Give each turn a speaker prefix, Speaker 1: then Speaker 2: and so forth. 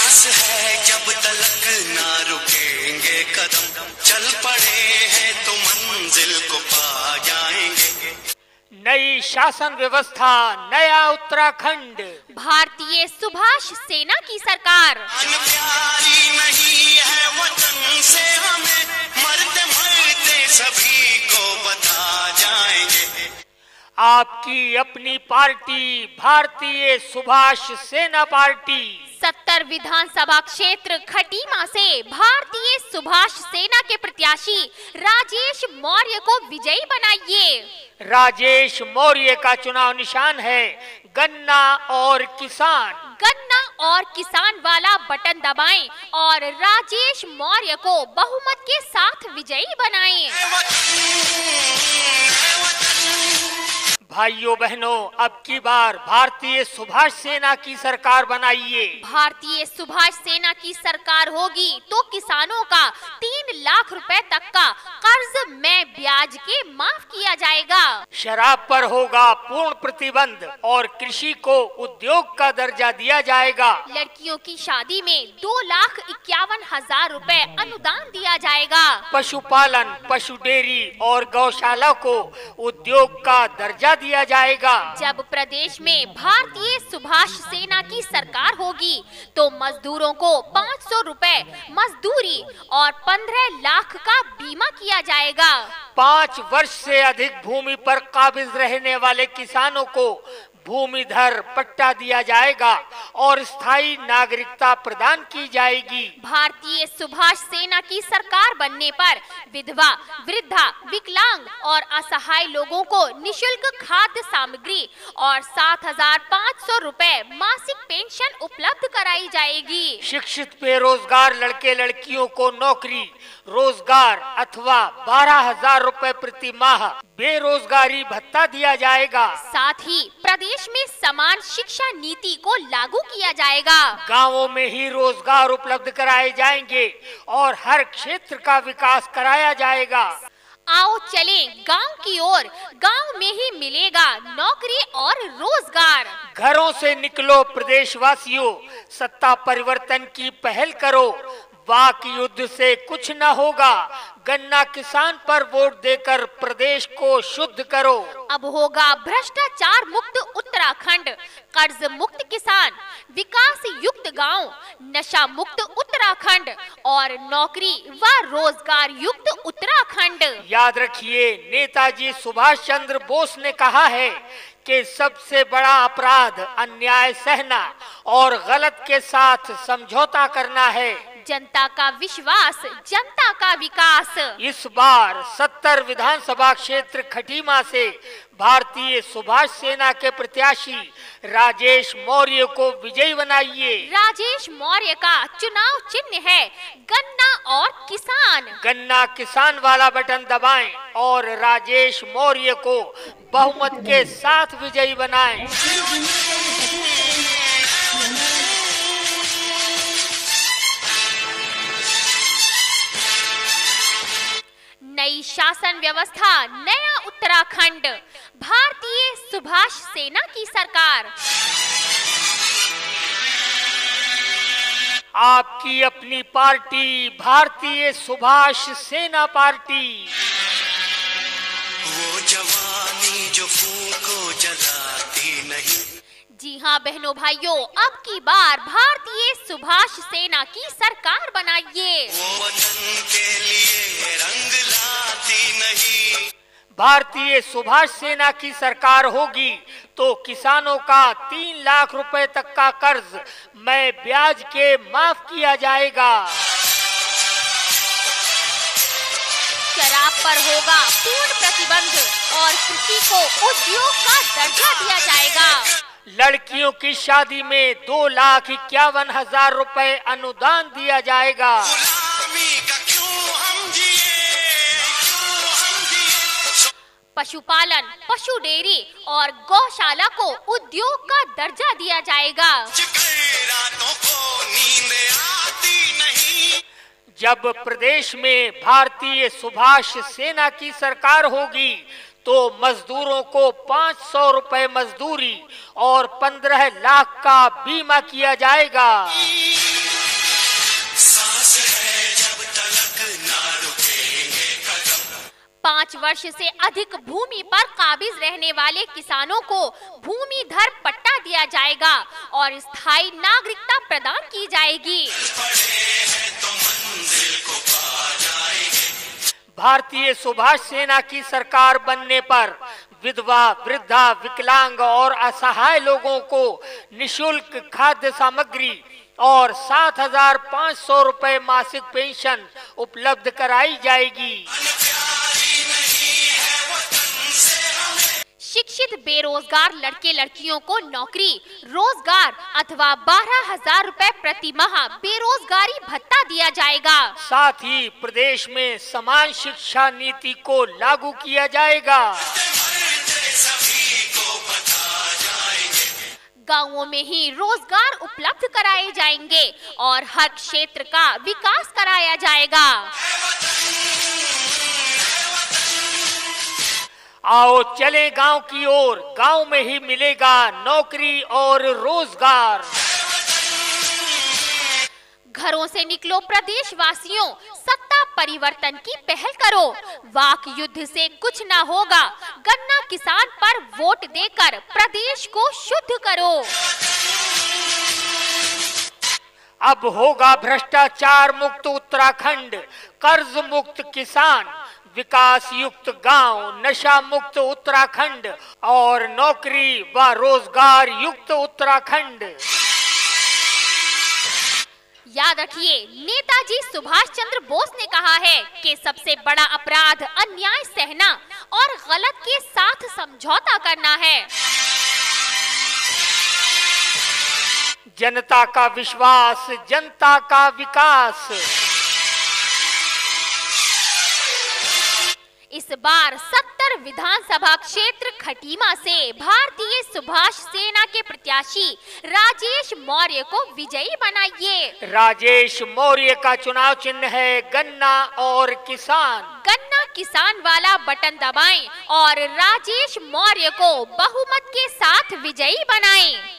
Speaker 1: सांस है जब तलक ना रुकेंगे कदम, चल पड़े हैं तो मंजिल को पा जाएंगे।
Speaker 2: नई शासन व्यवस्था, नया उत्तराखंड,
Speaker 3: भारतीय सुभाष सेना की सरकार।
Speaker 1: प्यारी नहीं है वतन से हमें, मरते मरते सभी को बता जाएंगे।
Speaker 2: आपकी अपनी पार्टी भारतीय सुभाष सेना पार्टी।
Speaker 3: 70 विधानसभा क्षेत्र खटीमा से भारतीय सुभाष सेना के प्रत्याशी राजेश मौर्य को विजयी बनाइए।
Speaker 2: राजेश मौर्य का चुनाव निशान है गन्ना और किसान।
Speaker 3: गन्ना और किसान वाला बटन दबाएं और राजेश मौर्य को बहुमत के साथ विजयी बनाएं।
Speaker 2: भाइयों बहनों, अब की बार भारतीय सुभाष सेना की सरकार बनाइए।
Speaker 3: भारतीय सुभाष सेना की सरकार होगी तो किसानों का 3 लाख रुपए तक का कर्ज में ब्याज के माफ किया जाएगा।
Speaker 2: शराब पर होगा पूर्ण प्रतिबंध और कृषि को उद्योग का दर्जा दिया जाएगा।
Speaker 3: लड़कियों की शादी में 2,51,000 रुपए अनुदान दिया जाएगा।
Speaker 2: पशुपालन, पशु डेयरी और गौशाला को उद्योग का दर्जा दिया जाएगा।
Speaker 3: जब प्रदेश में भारतीय सुभाष सेना की सरकार होगी तो मजदूरों को 500 रुपए मजदूरी और 15 लाख का बीमा किया जाएगा।
Speaker 2: 5 वर्ष से अधिक भूमि पर काबिज रहने वाले किसानों को भूमिधर पट्टा दिया जाएगा और स्थायी नागरिकता प्रदान की जाएगी।
Speaker 3: भारतीय सुभाष सेना की सरकार बनने पर विधवा, वृद्धा, विकलांग और असहाय लोगों को निशुल्क खाद्य सामग्री और 7,500 रुपए मासिक पेंशन उपलब्ध कराई जाएगी।
Speaker 2: शिक्षित बेरोजगार लड़के लड़कियों को नौकरी, रोजगार अथवा 12,000 रुपए प्रति माह बेरोजगारी भत्ता दिया जाएगा।
Speaker 3: साथ ही प्रदेश में समान शिक्षा नीति को लागू किया जाएगा।
Speaker 2: गांवों में ही रोजगार उपलब्ध कराए जाएंगे और हर क्षेत्र का विकास कराया जाएगा।
Speaker 3: आओ चलें गांव की ओर, गांव में ही मिलेगा नौकरी और रोजगार।
Speaker 2: घरों से निकलो प्रदेशवासियों, सत्ता परिवर्तन की पहल करो। वाक युद्ध से कुछ न होगा, गन्ना किसान पर वोट देकर प्रदेश को शुद्ध करो।
Speaker 3: अब होगा भ्रष्टाचार मुक्त उत्तराखंड, कर्ज मुक्त किसान, विकास युक्त गांव, नशा मुक्त उत्तराखंड और नौकरी व रोजगार युक्त उत्तराखंड।
Speaker 2: याद रखिए, नेताजी सुभाष चंद्र बोस ने कहा है कि सबसे बड़ा अपराध अन्याय सहना और गलत के साथ समझौता करना है।
Speaker 3: जनता का विश्वास, जनता का विकास।
Speaker 2: इस बार 70 विधानसभा क्षेत्र खटीमा से भारतीय सुभाष सेना के प्रत्याशी राजेश मौर्य को विजयी बनाइए।
Speaker 3: राजेश मौर्य का चुनाव चिन्ह है गन्ना और किसान।
Speaker 2: गन्ना किसान वाला बटन दबाएं और राजेश मौर्य को बहुमत के साथ विजयी बनाएं।
Speaker 3: नई शासन व्यवस्था, नया उत्तराखंड, भारतीय सुभाष सेना की सरकार।
Speaker 2: आपकी अपनी पार्टी भारतीय सुभाष सेना पार्टी।
Speaker 1: वो जवानी जो फूंको जलाती नहीं।
Speaker 3: जी हाँ बहनों भाइयों, अब की बार भारतीय सुभाष सेना की सरकार बनाइए।
Speaker 1: वो वतन के लिए रंग लाती नहीं।
Speaker 2: भारतीय सुभाष सेना की सरकार होगी तो किसानों का 3 लाख रुपए तक का कर्ज में ब्याज के माफ किया जाएगा।
Speaker 3: शराब पर होगा पूर्ण प्रतिबंध और कृषि को उद्योग का दर्जा दिया जाएगा।
Speaker 2: लड़कियों की शादी में 2,51,000 रुपए अनुदान दिया जाएगा।
Speaker 3: पशुपालन, पशु डेयरी और गौशाला को उद्योग का दर्जा दिया जाएगा।
Speaker 2: जब प्रदेश में भारतीय सुभाष सेना की सरकार होगी तो मजदूरों को 500 रुपए मजदूरी और 15 लाख का बीमा किया जाएगा।
Speaker 3: 5 वर्ष से अधिक भूमि पर काबिज रहने वाले किसानों को भूमिधर पट्टा दिया जाएगा और स्थायी नागरिकता प्रदान की जाएगी।
Speaker 2: भारतीय सुभाष सेना की सरकार बनने पर विधवा, वृद्धा, विकलांग और असहाय लोगों को निशुल्क खाद्य सामग्री और 7,500 रुपए मासिक पेंशन उपलब्ध कराई जाएगी।
Speaker 3: शिक्षित बेरोजगार लड़के लड़कियों को नौकरी, रोजगार अथवा 12,000 रुपए प्रति माह बेरोजगारी भत्ता दिया जाएगा।
Speaker 2: साथ ही प्रदेश में समान शिक्षा नीति को लागू किया जाएगा।
Speaker 3: गांवों में ही रोजगार उपलब्ध कराए जाएंगे और हर क्षेत्र का विकास कराया जाएगा।
Speaker 2: आओ चले गांव की ओर, गांव में ही मिलेगा नौकरी और रोजगार।
Speaker 3: घरों से निकलो प्रदेशवासियों, सत्ता परिवर्तन की पहल करो। वाक युद्ध से कुछ ना होगा, गन्ना किसान पर वोट देकर प्रदेश को शुद्ध करो।
Speaker 2: अब होगा भ्रष्टाचार मुक्त उत्तराखंड, कर्ज मुक्त किसान, विकास युक्त गांव, नशा मुक्त उत्तराखंड और नौकरी व रोजगार युक्त उत्तराखंड।
Speaker 3: याद रखिए, नेताजी सुभाष चंद्र बोस ने कहा है कि सबसे बड़ा अपराध अन्याय सहना और गलत के साथ समझौता करना है।
Speaker 2: जनता का विश्वास, जनता का विकास।
Speaker 3: इस बार 70 विधानसभा क्षेत्र खटीमा से भारतीय सुभाष सेना के प्रत्याशी राजेश मौर्य को विजयी बनाइए।
Speaker 2: राजेश मौर्य का चुनाव चिन्ह है गन्ना और किसान।
Speaker 3: गन्ना किसान वाला बटन दबाएं और राजेश मौर्य को बहुमत के साथ विजयी बनाएं।